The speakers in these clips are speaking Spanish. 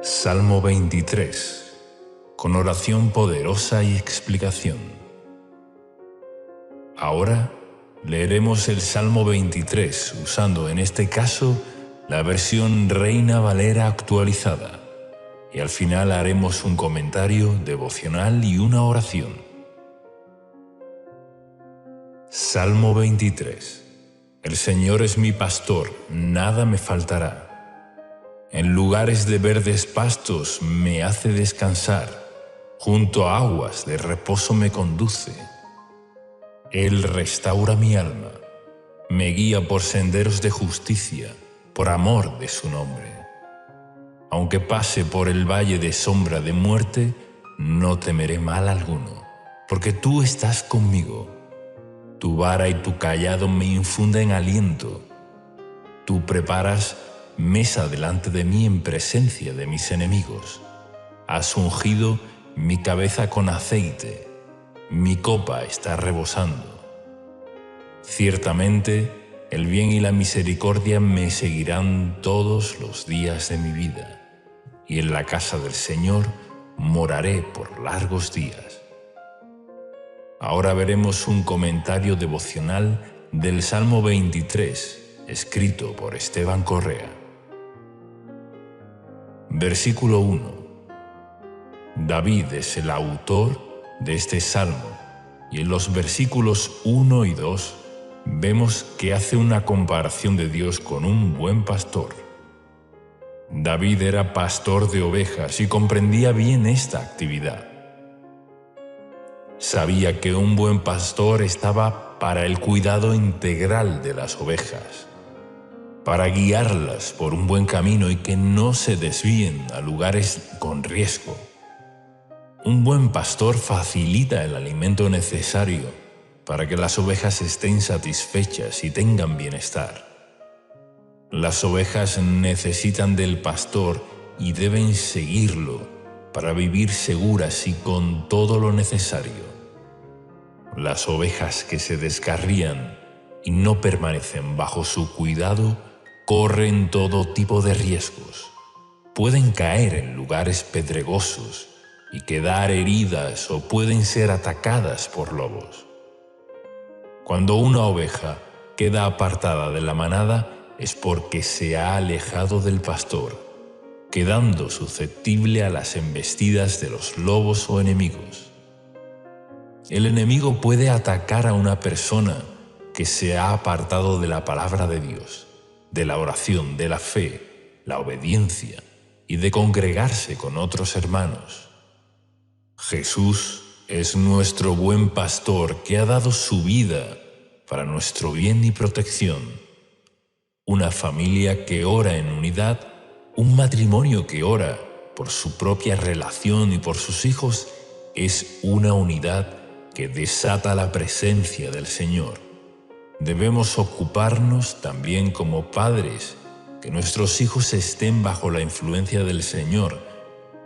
Salmo 23, con oración poderosa y explicación. Ahora leeremos el Salmo 23 usando en este caso la versión Reina Valera actualizada y al final haremos un comentario devocional y una oración. Salmo 23. El Señor es mi pastor, nada me faltará. En lugares de verdes pastos me hace descansar, junto a aguas de reposo me conduce. Él restaura mi alma, me guía por senderos de justicia, por amor de su nombre. Aunque pase por el valle de sombra de muerte, no temeré mal alguno, porque tú estás conmigo. Tu vara y tu cayado me infunden aliento. Tú preparas mesa delante de mí en presencia de mis enemigos. Has ungido mi cabeza con aceite, mi copa está rebosando. Ciertamente, el bien y la misericordia me seguirán todos los días de mi vida, y en la casa del Señor moraré por largos días. Ahora veremos un comentario devocional del Salmo 23, escrito por Esteban Correa. Versículo 1. David es el autor de este salmo y en los versículos 1 y 2 vemos que hace una comparación de Dios con un buen pastor. David era pastor de ovejas y comprendía bien esta actividad. Sabía que un buen pastor estaba para el cuidado integral de las ovejas, para guiarlas por un buen camino y que no se desvíen a lugares con riesgo. Un buen pastor facilita el alimento necesario para que las ovejas estén satisfechas y tengan bienestar. Las ovejas necesitan del pastor y deben seguirlo para vivir seguras y con todo lo necesario. Las ovejas que se descarrían y no permanecen bajo su cuidado corren todo tipo de riesgos. Pueden caer en lugares pedregosos y quedar heridas o pueden ser atacadas por lobos. Cuando una oveja queda apartada de la manada es porque se ha alejado del pastor, quedando susceptible a las embestidas de los lobos o enemigos. El enemigo puede atacar a una persona que se ha apartado de la palabra de Dios, de la oración, de la fe, la obediencia y de congregarse con otros hermanos. Jesús es nuestro buen pastor que ha dado su vida para nuestro bien y protección. Una familia que ora en unidad, un matrimonio que ora por su propia relación y por sus hijos, es una unidad que desata la presencia del Señor. Debemos ocuparnos también como padres, que nuestros hijos estén bajo la influencia del Señor,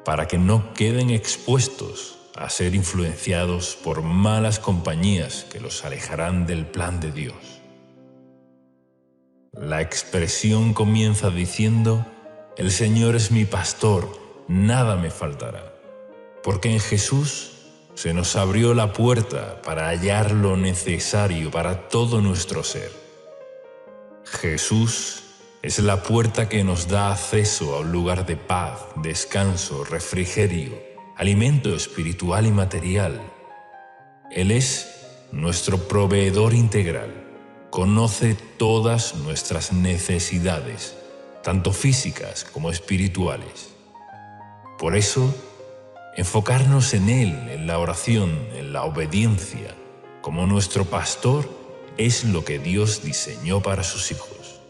para que no queden expuestos a ser influenciados por malas compañías que los alejarán del plan de Dios. La expresión comienza diciendo: el Señor es mi pastor, nada me faltará, porque en Jesús se nos abrió la puerta para hallar lo necesario para todo nuestro ser. Jesús es la puerta que nos da acceso a un lugar de paz, descanso, refrigerio, alimento espiritual y material. Él es nuestro proveedor integral. Conoce todas nuestras necesidades, tanto físicas como espirituales. Por eso, enfocarnos en Él, en la oración, en la obediencia, como nuestro pastor, es lo que Dios diseñó para sus hijos.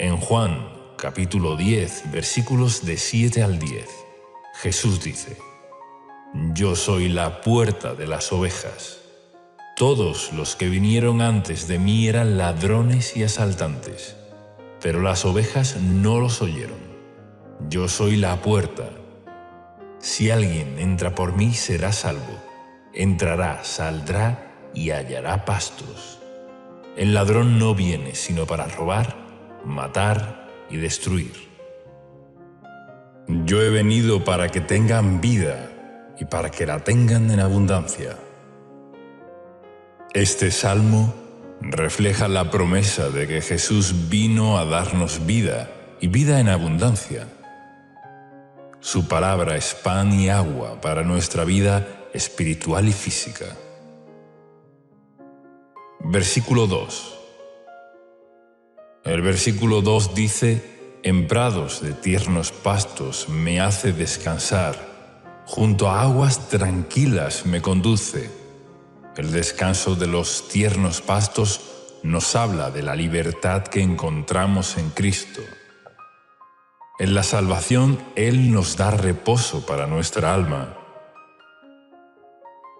En Juan, capítulo 10, versículos de 7 al 10, Jesús dice: Yo soy la puerta de las ovejas. Todos los que vinieron antes de mí eran ladrones y asaltantes, pero las ovejas no los oyeron. Yo soy la puerta. Si alguien entra por mí, será salvo. Entrará, saldrá y hallará pastos. El ladrón no viene sino para robar, matar y destruir. Yo he venido para que tengan vida y para que la tengan en abundancia. Este salmo refleja la promesa de que Jesús vino a darnos vida y vida en abundancia. Su palabra es pan y agua para nuestra vida espiritual y física. Versículo 2. El versículo 2 dice: «En prados de tiernos pastos me hace descansar, junto a aguas tranquilas me conduce». El descanso de los tiernos pastos nos habla de la libertad que encontramos en Cristo. En la salvación, Él nos da reposo para nuestra alma,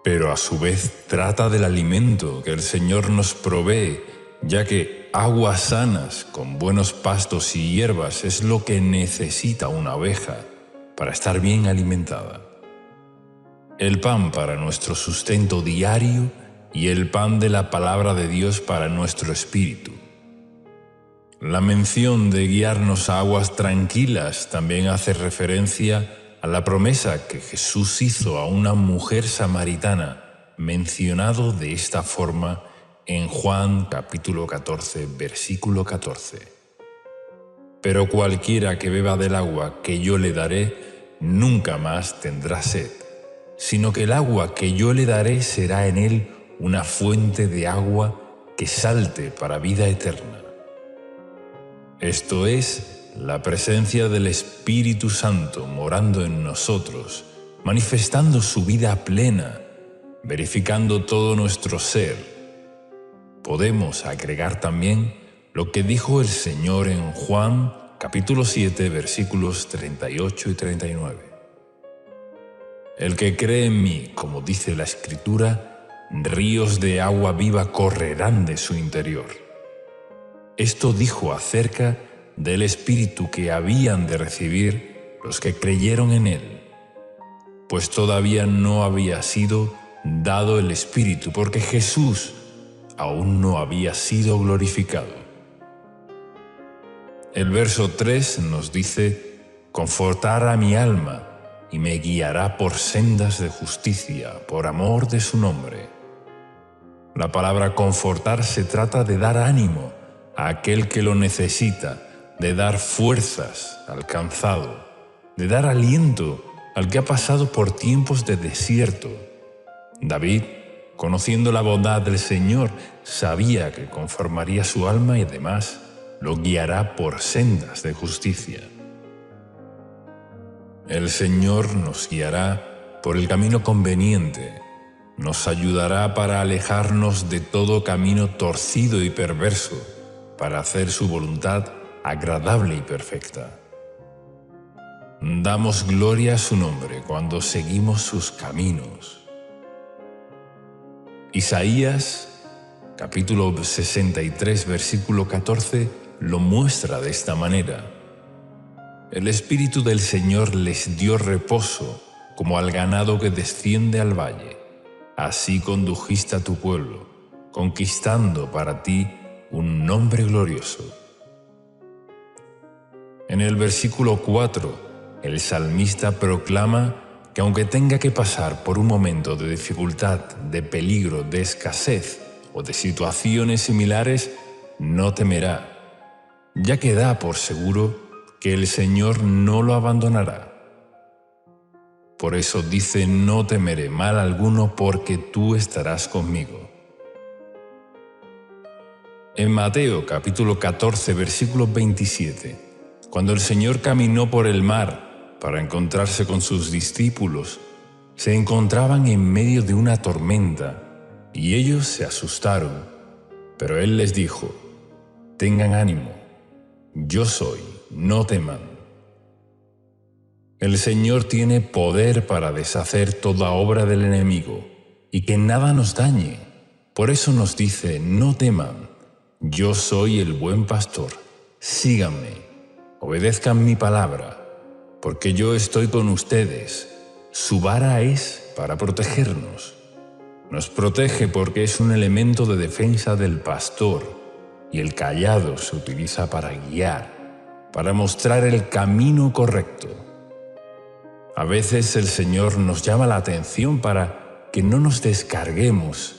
pero a su vez trata del alimento que el Señor nos provee, ya que aguas sanas con buenos pastos y hierbas es lo que necesita una oveja para estar bien alimentada. El pan para nuestro sustento diario y el pan de la palabra de Dios para nuestro espíritu. La mención de guiarnos a aguas tranquilas también hace referencia a la promesa que Jesús hizo a una mujer samaritana, mencionado de esta forma en Juan capítulo 14, versículo 14. «Pero cualquiera que beba del agua que yo le daré, nunca más tendrá sed, sino que el agua que yo le daré será en él una fuente de agua que salte para vida eterna». Esto es, la presencia del Espíritu Santo morando en nosotros, manifestando su vida plena, verificando todo nuestro ser. Podemos agregar también lo que dijo el Señor en Juan capítulo 7, versículos 38 y 39. «El que cree en mí, como dice la Escritura, ríos de agua viva correrán de su interior». Esto dijo acerca del Espíritu que habían de recibir los que creyeron en Él, pues todavía no había sido dado el Espíritu, porque Jesús aún no había sido glorificado. El verso 3 nos dice: «Confortará mi alma y me guiará por sendas de justicia, por amor de su nombre». La palabra confortar se trata de dar ánimo a aquel que lo necesita, de dar fuerzas al cansado, de dar aliento al que ha pasado por tiempos de desierto. David, conociendo la bondad del Señor, sabía que conformaría su alma y además lo guiará por sendas de justicia. El Señor nos guiará por el camino conveniente, nos ayudará para alejarnos de todo camino torcido y perverso, para hacer su voluntad agradable y perfecta. Damos gloria a su nombre cuando seguimos sus caminos. Isaías, capítulo 63, versículo 14, lo muestra de esta manera: «El Espíritu del Señor les dio reposo, como al ganado que desciende al valle. Así condujiste a tu pueblo, conquistando para ti un nombre glorioso». En el versículo 4, el salmista proclama que aunque tenga que pasar por un momento de dificultad, de peligro, de escasez o de situaciones similares, no temerá, ya que da por seguro que el Señor no lo abandonará. Por eso dice: «No temeré mal alguno, porque tú estarás conmigo». En Mateo capítulo 14, versículo 27, cuando el Señor caminó por el mar para encontrarse con sus discípulos, se encontraban en medio de una tormenta y ellos se asustaron, pero Él les dijo: «Tengan ánimo, yo soy, no teman». El Señor tiene poder para deshacer toda obra del enemigo y que nada nos dañe. Por eso nos dice: «No teman, yo soy el buen pastor, síganme, obedezcan mi palabra, porque yo estoy con ustedes». Su vara es para protegernos. Nos protege porque es un elemento de defensa del pastor, y el cayado se utiliza para guiar, para mostrar el camino correcto. A veces el Señor nos llama la atención para que no nos descarguemos.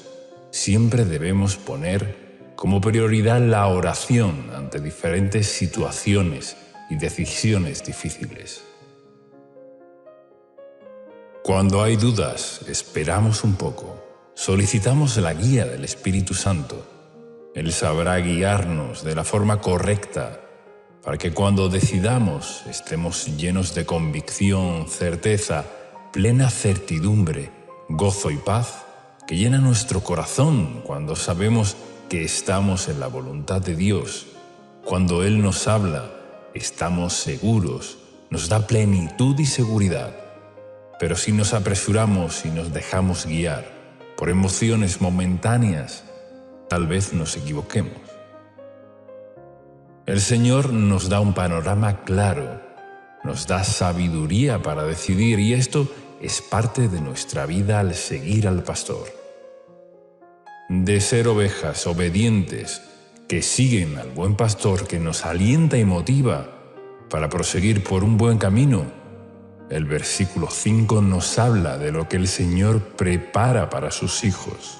Siempre debemos poner como prioridad la oración ante diferentes situaciones y decisiones difíciles. Cuando hay dudas, esperamos un poco. Solicitamos la guía del Espíritu Santo. Él sabrá guiarnos de la forma correcta para que cuando decidamos estemos llenos de convicción, certeza, plena certidumbre, gozo y paz que llena nuestro corazón cuando sabemos que estamos en la voluntad de Dios. Cuando Él nos habla, estamos seguros, nos da plenitud y seguridad. Pero si nos apresuramos y nos dejamos guiar por emociones momentáneas, tal vez nos equivoquemos. El Señor nos da un panorama claro, nos da sabiduría para decidir y esto es parte de nuestra vida al seguir al pastor. De ser ovejas obedientes que siguen al buen pastor que nos alienta y motiva para proseguir por un buen camino, el versículo 5 nos habla de lo que el Señor prepara para sus hijos.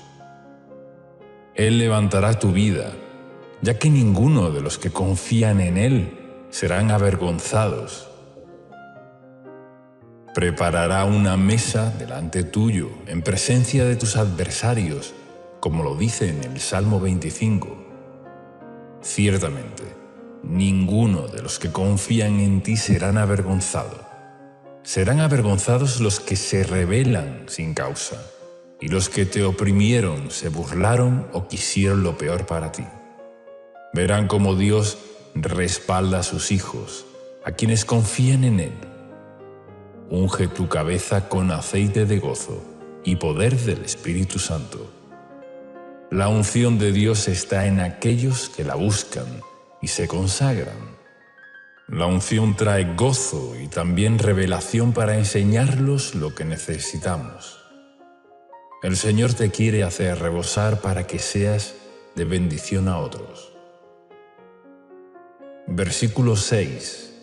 Él levantará tu vida, ya que ninguno de los que confían en Él serán avergonzados. Preparará una mesa delante tuyo, en presencia de tus adversarios, como lo dice en el Salmo 25. Ciertamente, ninguno de los que confían en ti serán avergonzados. Serán avergonzados los que se rebelan sin causa, y los que te oprimieron, se burlaron o quisieron lo peor para ti. Verán cómo Dios respalda a sus hijos, a quienes confían en Él. Unge tu cabeza con aceite de gozo y poder del Espíritu Santo. La unción de Dios está en aquellos que la buscan y se consagran. La unción trae gozo y también revelación para enseñarlos lo que necesitamos. El Señor te quiere hacer rebosar para que seas de bendición a otros. Versículo 6.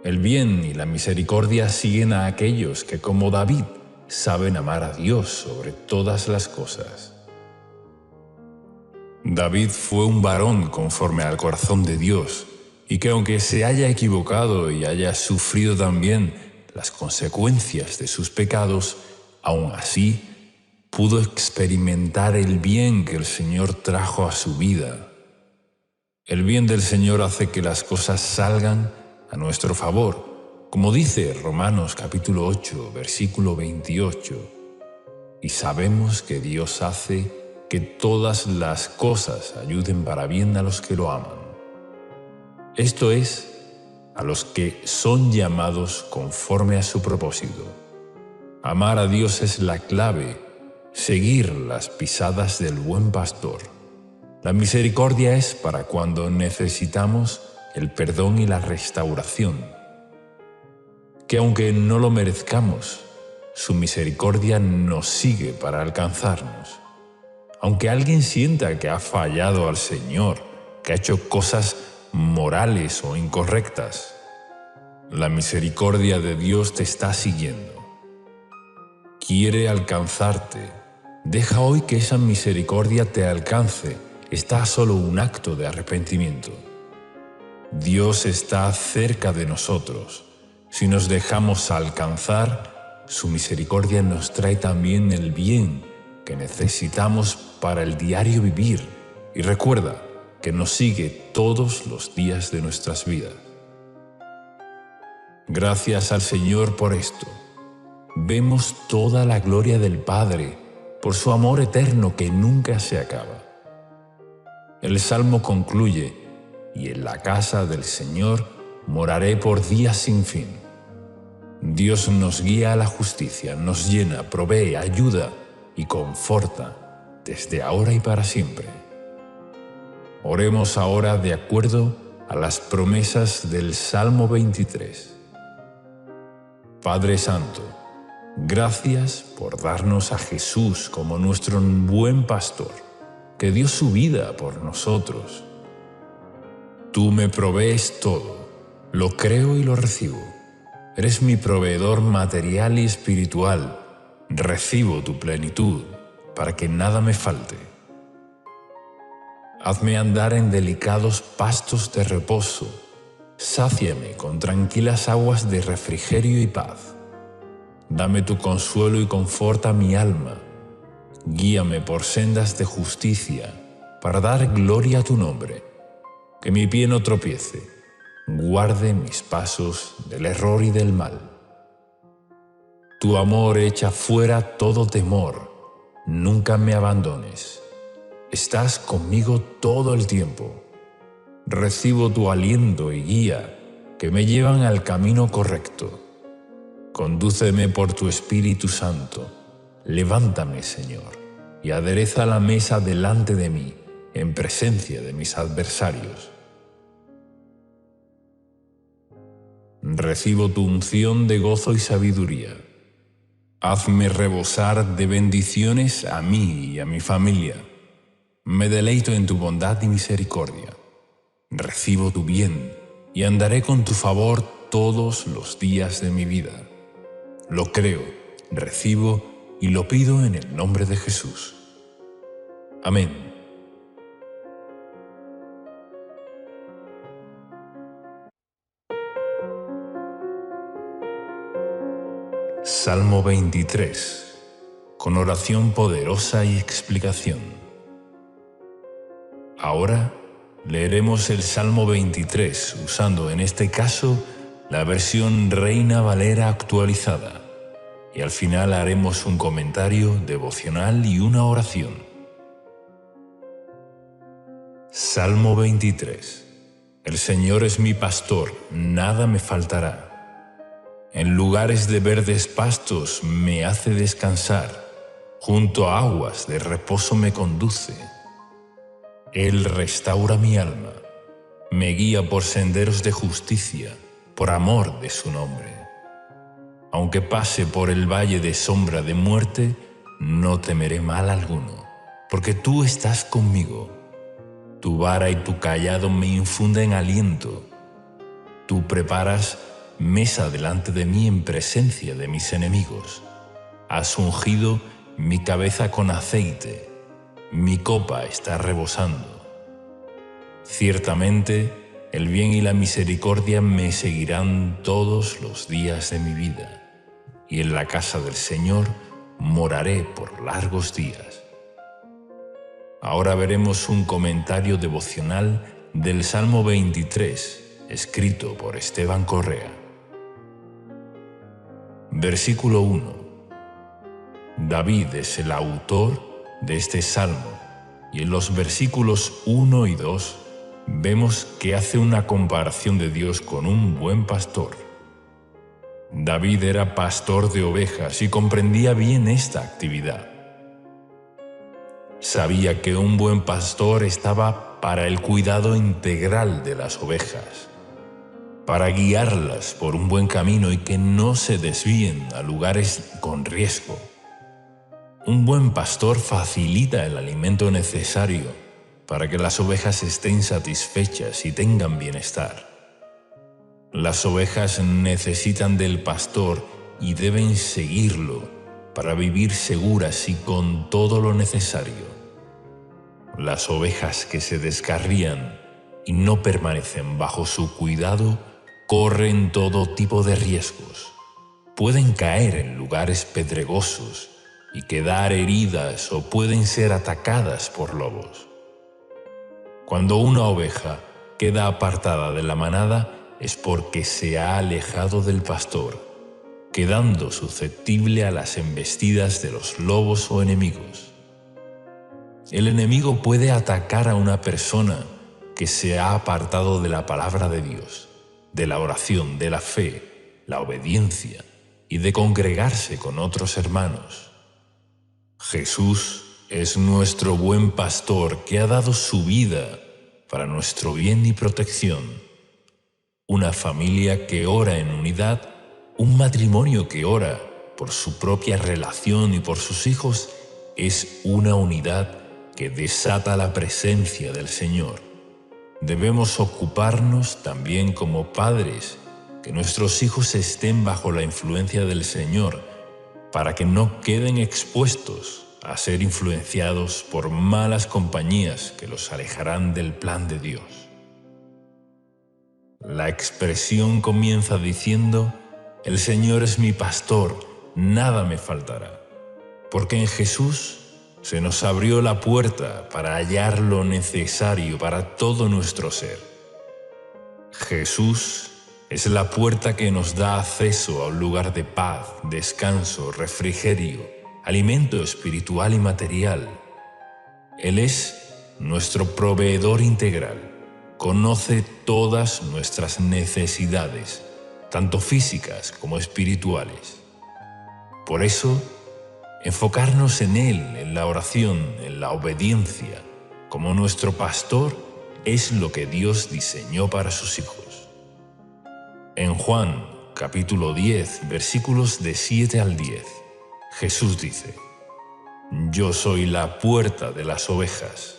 El bien y la misericordia siguen a aquellos que, como David, saben amar a Dios sobre todas las cosas. David fue un varón conforme al corazón de Dios, y que aunque se haya equivocado y haya sufrido también las consecuencias de sus pecados, aún así pudo experimentar el bien que el Señor trajo a su vida. El bien del Señor hace que las cosas salgan a nuestro favor, como dice Romanos capítulo 8, versículo 28. Y sabemos que Dios hace que todas las cosas ayuden para bien a los que lo aman. Esto es, a los que son llamados conforme a su propósito. Amar a Dios es la clave, seguir las pisadas del buen pastor. La misericordia es para cuando necesitamos el perdón y la restauración. Que aunque no lo merezcamos, su misericordia nos sigue para alcanzarnos. Aunque alguien sienta que ha fallado al Señor, que ha hecho cosas morales o incorrectas, la misericordia de Dios te está siguiendo. Quiere alcanzarte. Deja hoy que esa misericordia te alcance. Está solo un acto de arrepentimiento. Dios está cerca de nosotros. Si nos dejamos alcanzar, su misericordia nos trae también el bien que necesitamos para el diario vivir. Y recuerda que nos sigue todos los días de nuestras vidas. Gracias al Señor por esto. Vemos toda la gloria del Padre por su amor eterno que nunca se acaba. El Salmo concluye: y en la casa del Señor moraré por días sin fin. Dios nos guía a la justicia, nos llena, provee, ayuda y conforta desde ahora y para siempre. Oremos ahora de acuerdo a las promesas del Salmo 23. Padre Santo, gracias por darnos a Jesús como nuestro buen pastor, que dio su vida por nosotros. Tú me provees todo, lo creo y lo recibo. Eres mi proveedor material y espiritual. Recibo tu plenitud para que nada me falte. Hazme andar en delicados pastos de reposo. Sáciame con tranquilas aguas de refrigerio y paz. Dame tu consuelo y conforta mi alma. Guíame por sendas de justicia para dar gloria a tu nombre. Que mi pie no tropiece. Guarde mis pasos del error y del mal. Tu amor echa fuera todo temor. Nunca me abandones. Estás conmigo todo el tiempo. Recibo tu aliento y guía que me llevan al camino correcto. Condúceme por tu Espíritu Santo. Levántame, Señor, y adereza la mesa delante de mí, en presencia de mis adversarios. Recibo tu unción de gozo y sabiduría. Hazme rebosar de bendiciones a mí y a mi familia. Me deleito en tu bondad y misericordia. Recibo tu bien y andaré con tu favor todos los días de mi vida. Lo creo, recibo y lo pido en el nombre de Jesús. Amén. Salmo 23, con oración poderosa y explicación. Ahora leeremos el Salmo 23 usando en este caso la versión Reina Valera actualizada y al final haremos un comentario devocional y una oración. Salmo 23. El Señor es mi pastor, nada me faltará. En lugares de verdes pastos me hace descansar, junto a aguas de reposo me conduce. Él restaura mi alma, me guía por senderos de justicia, por amor de su nombre. Aunque pase por el valle de sombra de muerte, no temeré mal alguno, porque tú estás conmigo. Tu vara y tu cayado me infunden aliento. Tú preparas mesa delante de mí en presencia de mis enemigos. Has ungido mi cabeza con aceite, mi copa está rebosando. Ciertamente, el bien y la misericordia me seguirán todos los días de mi vida, y en la casa del Señor moraré por largos días. Ahora veremos un comentario devocional del Salmo 23, escrito por Esteban Correa. Versículo 1. David es el autor de este salmo y en los versículos 1 y 2 vemos que hace una comparación de Dios con un buen pastor. David era pastor de ovejas y comprendía bien esta actividad. Sabía que un buen pastor estaba para el cuidado integral de las ovejas, para guiarlas por un buen camino y que no se desvíen a lugares con riesgo. Un buen pastor facilita el alimento necesario para que las ovejas estén satisfechas y tengan bienestar. Las ovejas necesitan del pastor y deben seguirlo para vivir seguras y con todo lo necesario. Las ovejas que se descarrían y no permanecen bajo su cuidado corren todo tipo de riesgos. Pueden caer en lugares pedregosos y quedar heridas o pueden ser atacadas por lobos. Cuando una oveja queda apartada de la manada es porque se ha alejado del pastor, quedando susceptible a las embestidas de los lobos o enemigos. El enemigo puede atacar a una persona que se ha apartado de la palabra de Dios, de la oración, de la fe, la obediencia y de congregarse con otros hermanos. Jesús es nuestro buen pastor que ha dado su vida para nuestro bien y protección. Una familia que ora en unidad, un matrimonio que ora por su propia relación y por sus hijos, es una unidad que desata la presencia del Señor. Debemos ocuparnos también como padres que nuestros hijos estén bajo la influencia del Señor, para que no queden expuestos a ser influenciados por malas compañías que los alejarán del plan de Dios. La expresión comienza diciendo: «El Señor es mi pastor, nada me faltará», porque en Jesús se nos abrió la puerta para hallar lo necesario para todo nuestro ser. Jesús es la puerta que nos da acceso a un lugar de paz, descanso, refrigerio, alimento espiritual y material. Él es nuestro proveedor integral. Conoce todas nuestras necesidades, tanto físicas como espirituales. Por eso, enfocarnos en Él, en la oración, en la obediencia, como nuestro pastor, es lo que Dios diseñó para sus hijos. En Juan, capítulo 10, versículos de 7 al 10, Jesús dice: «Yo soy la puerta de las ovejas.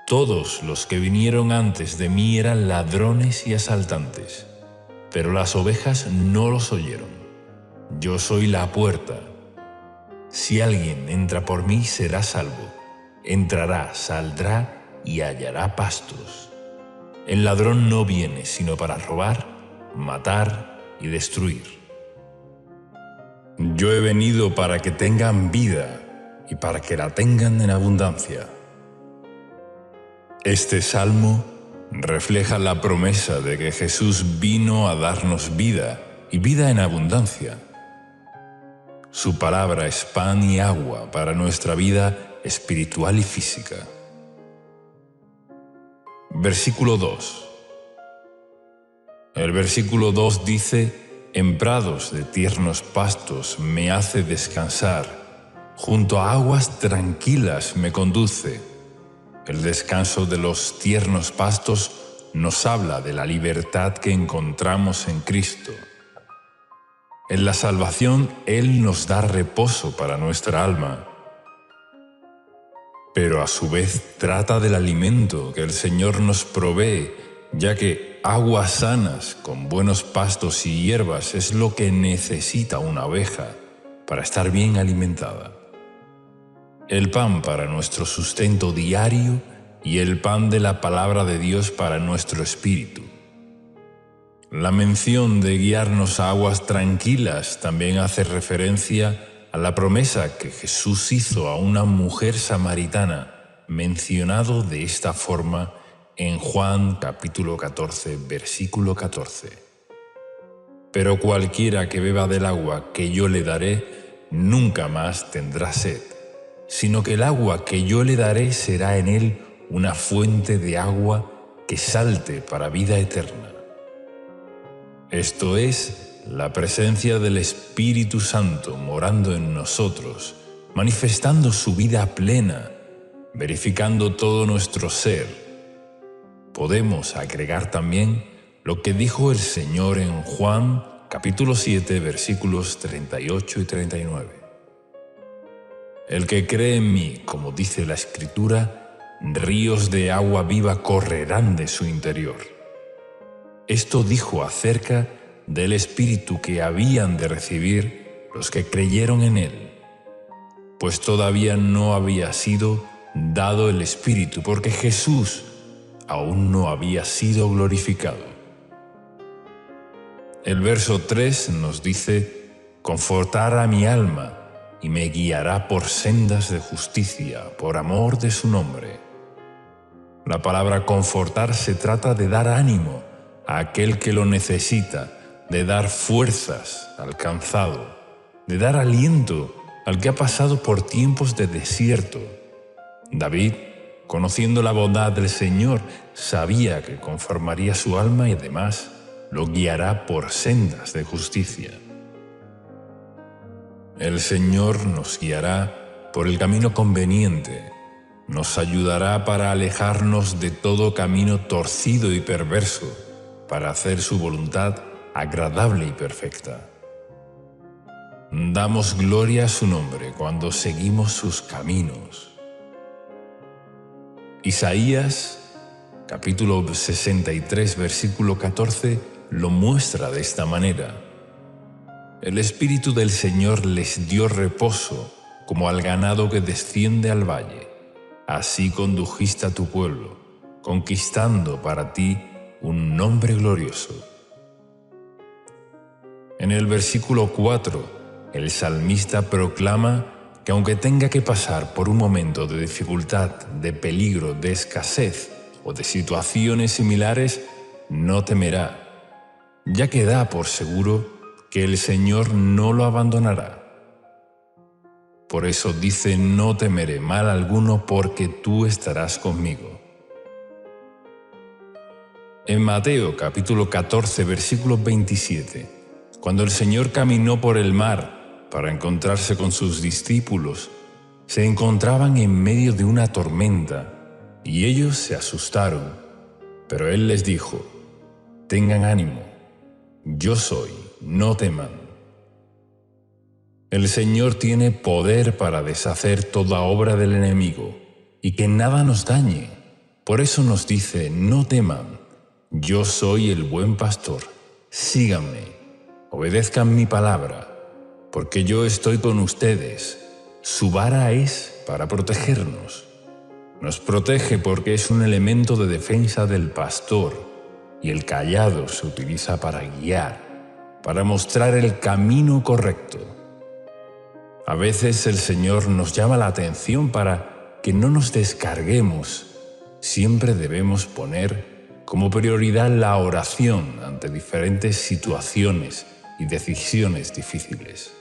Todos los que vinieron antes de mí eran ladrones y asaltantes, pero las ovejas no los oyeron. Yo soy la puerta. Si alguien entra por mí, será salvo. Entrará, saldrá y hallará pastos. El ladrón no viene sino para robar, matar y destruir. Yo he venido para que tengan vida y para que la tengan en abundancia». Este salmo refleja la promesa de que Jesús vino a darnos vida y vida en abundancia. Su palabra es pan y agua para nuestra vida espiritual y física. Versículo 2. El versículo 2 dice: «En prados de tiernos pastos me hace descansar, junto a aguas tranquilas me conduce». El descanso de los tiernos pastos nos habla de la libertad que encontramos en Cristo. En la salvación, Él nos da reposo para nuestra alma, pero a su vez trata del alimento que el Señor nos provee, ya que aguas sanas con buenos pastos y hierbas es lo que necesita una oveja para estar bien alimentada. El pan para nuestro sustento diario y el pan de la palabra de Dios para nuestro espíritu. La mención de guiarnos a aguas tranquilas también hace referencia a la promesa que Jesús hizo a una mujer samaritana, mencionado de esta forma en Juan capítulo 14, versículo 14. «Pero cualquiera que beba del agua que yo le daré, nunca más tendrá sed, sino que el agua que yo le daré será en él una fuente de agua que salte para vida eterna». Esto es, la presencia del Espíritu Santo morando en nosotros, manifestando su vida plena, verificando todo nuestro ser. Podemos agregar también lo que dijo el Señor en Juan capítulo 7, versículos 38 y 39. «El que cree en mí, como dice la Escritura, ríos de agua viva correrán de su interior». Esto dijo acerca del Espíritu que habían de recibir los que creyeron en Él, pues todavía no había sido dado el Espíritu, porque Jesús aún no había sido glorificado. El verso 3 nos dice: «Confortará mi alma y me guiará por sendas de justicia, por amor de su nombre». La palabra confortar se trata de dar ánimo a aquel que lo necesita, de dar fuerzas al cansado, de dar aliento al que ha pasado por tiempos de desierto. David, conociendo la bondad del Señor, sabía que conformaría su alma y además lo guiará por sendas de justicia. El Señor nos guiará por el camino conveniente, nos ayudará para alejarnos de todo camino torcido y perverso, para hacer su voluntad agradable y perfecta. Damos gloria a su nombre cuando seguimos sus caminos. Isaías, capítulo 63, versículo 14, lo muestra de esta manera. El Espíritu del Señor les dio reposo, como al ganado que desciende al valle. Así condujiste a tu pueblo, conquistando para ti un nombre glorioso. En el versículo 4, el salmista proclama que aunque tenga que pasar por un momento de dificultad, de peligro, de escasez o de situaciones similares, no temerá, ya que da por seguro que el Señor no lo abandonará. Por eso dice: no temeré mal alguno, porque tú estarás conmigo. En Mateo capítulo 14, versículo 27, cuando el Señor caminó por el mar para encontrarse con sus discípulos, se encontraban en medio de una tormenta y ellos se asustaron, pero Él les dijo: tengan ánimo, yo soy, no teman. El Señor tiene poder para deshacer toda obra del enemigo y que nada nos dañe. Por eso nos dice: no teman, yo soy el buen pastor, síganme, obedezcan mi palabra, porque yo estoy con ustedes. Su vara es para protegernos. Nos protege porque es un elemento de defensa del pastor, y el cayado se utiliza para guiar, para mostrar el camino correcto. A veces el Señor nos llama la atención para que no nos descarguemos. Siempre debemos poner como prioridad la oración ante diferentes situaciones y decisiones difíciles.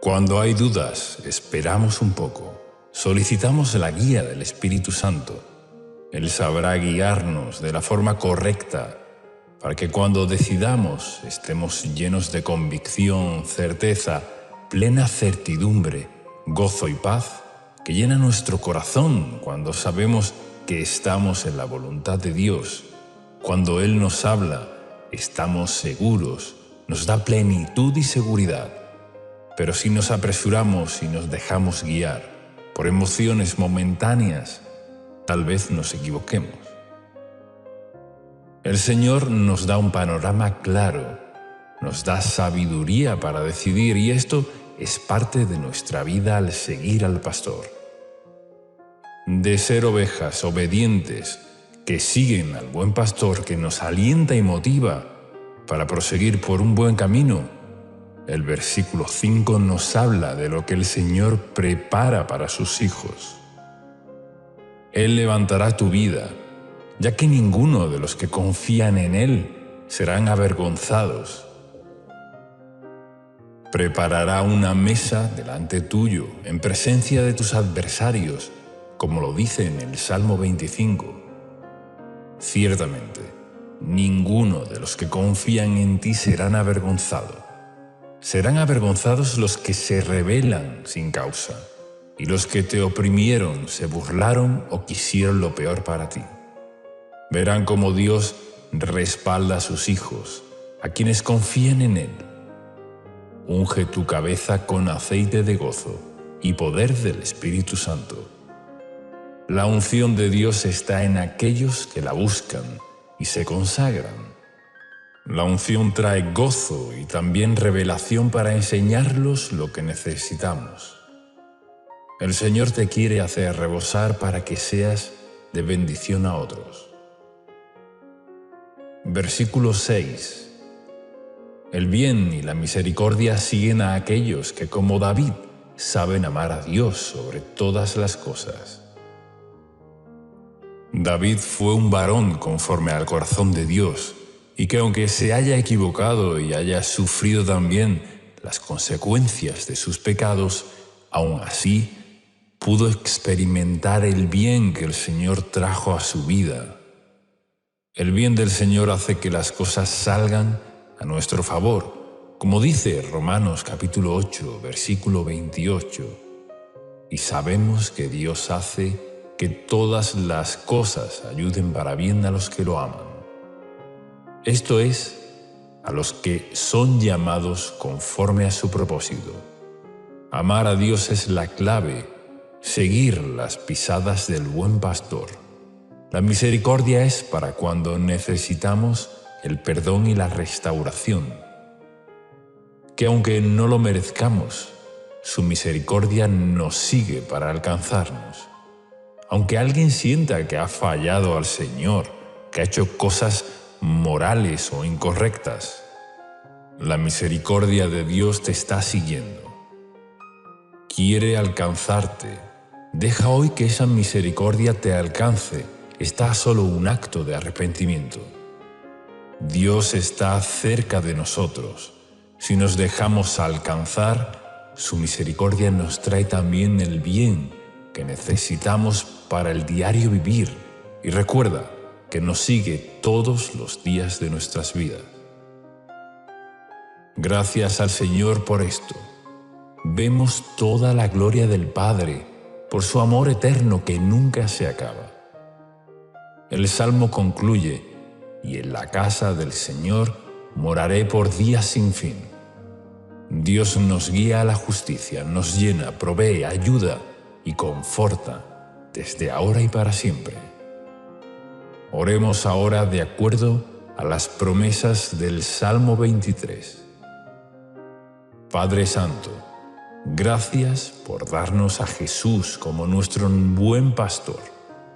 Cuando hay dudas, esperamos un poco. Solicitamos la guía del Espíritu Santo. Él sabrá guiarnos de la forma correcta para que cuando decidamos estemos llenos de convicción, certeza, plena certidumbre, gozo y paz que llena nuestro corazón cuando sabemos que estamos en la voluntad de Dios. Cuando Él nos habla, estamos seguros, nos da plenitud y seguridad. Pero si nos apresuramos y nos dejamos guiar por emociones momentáneas, tal vez nos equivoquemos. El Señor nos da un panorama claro, nos da sabiduría para decidir, y esto es parte de nuestra vida al seguir al pastor. De ser ovejas obedientes que siguen al buen pastor que nos alienta y motiva para proseguir por un buen camino, el versículo 5 nos habla de lo que el Señor prepara para sus hijos. Él levantará tu vida, ya que ninguno de los que confían en Él serán avergonzados. Preparará una mesa delante tuyo, en presencia de tus adversarios, como lo dice en el Salmo 25. Ciertamente, ninguno de los que confían en ti serán avergonzados. Serán avergonzados los que se rebelan sin causa, y los que te oprimieron, se burlaron o quisieron lo peor para ti. Verán cómo Dios respalda a sus hijos, a quienes confían en Él. Unge tu cabeza con aceite de gozo y poder del Espíritu Santo. La unción de Dios está en aquellos que la buscan y se consagran. La unción trae gozo y también revelación para enseñarlos lo que necesitamos. El Señor te quiere hacer rebosar para que seas de bendición a otros. Versículo 6. El bien y la misericordia siguen a aquellos que, como David, saben amar a Dios sobre todas las cosas. David fue un varón conforme al corazón de Dios, y que aunque se haya equivocado y haya sufrido también las consecuencias de sus pecados, aún así pudo experimentar el bien que el Señor trajo a su vida. El bien del Señor hace que las cosas salgan a nuestro favor, como dice Romanos capítulo 8, versículo 28. Y sabemos que Dios hace que todas las cosas ayuden para bien a los que lo aman. Esto es, a los que son llamados conforme a su propósito. Amar a Dios es la clave, seguir las pisadas del buen pastor. La misericordia es para cuando necesitamos el perdón y la restauración, que aunque no lo merezcamos, su misericordia nos sigue para alcanzarnos. Aunque alguien sienta que ha fallado al Señor, que ha hecho cosas morales o incorrectas, la misericordia de Dios te está siguiendo. Quiere alcanzarte. Deja hoy que esa misericordia te alcance. Está a solo un acto de arrepentimiento. Dios está cerca de nosotros. Si nos dejamos alcanzar, su misericordia nos trae también el bien que necesitamos para el diario vivir. Y recuerda que nos sigue todos los días de nuestras vidas. Gracias al Señor por esto. Vemos toda la gloria del Padre por su amor eterno que nunca se acaba. El Salmo concluye: y en la casa del Señor moraré por días sin fin. Dios nos guía a la justicia, nos llena, provee, ayuda y conforta desde ahora y para siempre. Oremos ahora de acuerdo a las promesas del Salmo 23. Padre Santo, gracias por darnos a Jesús como nuestro buen pastor,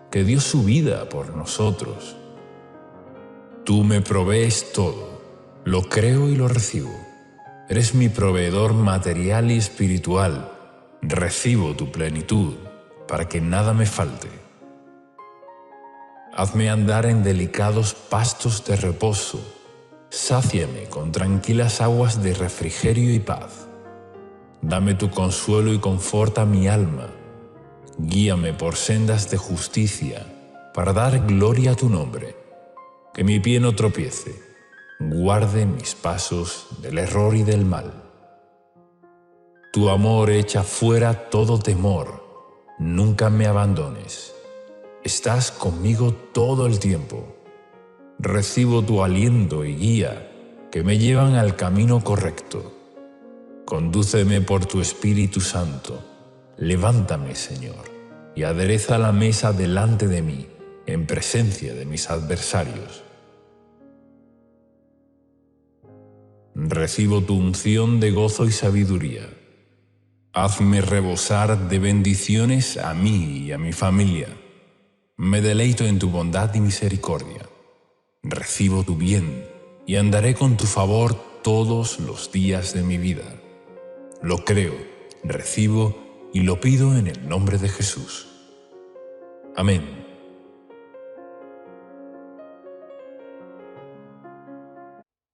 que dio su vida por nosotros. Tú me provees todo, lo creo y lo recibo. Eres mi proveedor material y espiritual. Recibo tu plenitud para que nada me falte. Hazme andar en delicados pastos de reposo. Sáciame con tranquilas aguas de refrigerio y paz. Dame tu consuelo y conforta mi alma. Guíame por sendas de justicia para dar gloria a tu nombre. Que mi pie no tropiece. Guarde mis pasos del error y del mal. Tu amor echa fuera todo temor. Nunca me abandones. Estás conmigo todo el tiempo. Recibo tu aliento y guía que me llevan al camino correcto. Condúceme por tu Espíritu Santo. Levántame, Señor, y adereza la mesa delante de mí, en presencia de mis adversarios. Recibo tu unción de gozo y sabiduría. Hazme rebosar de bendiciones a mí y a mi familia. Me deleito en tu bondad y misericordia. Recibo tu bien y andaré con tu favor todos los días de mi vida. Lo creo, recibo y lo pido en el nombre de Jesús. Amén.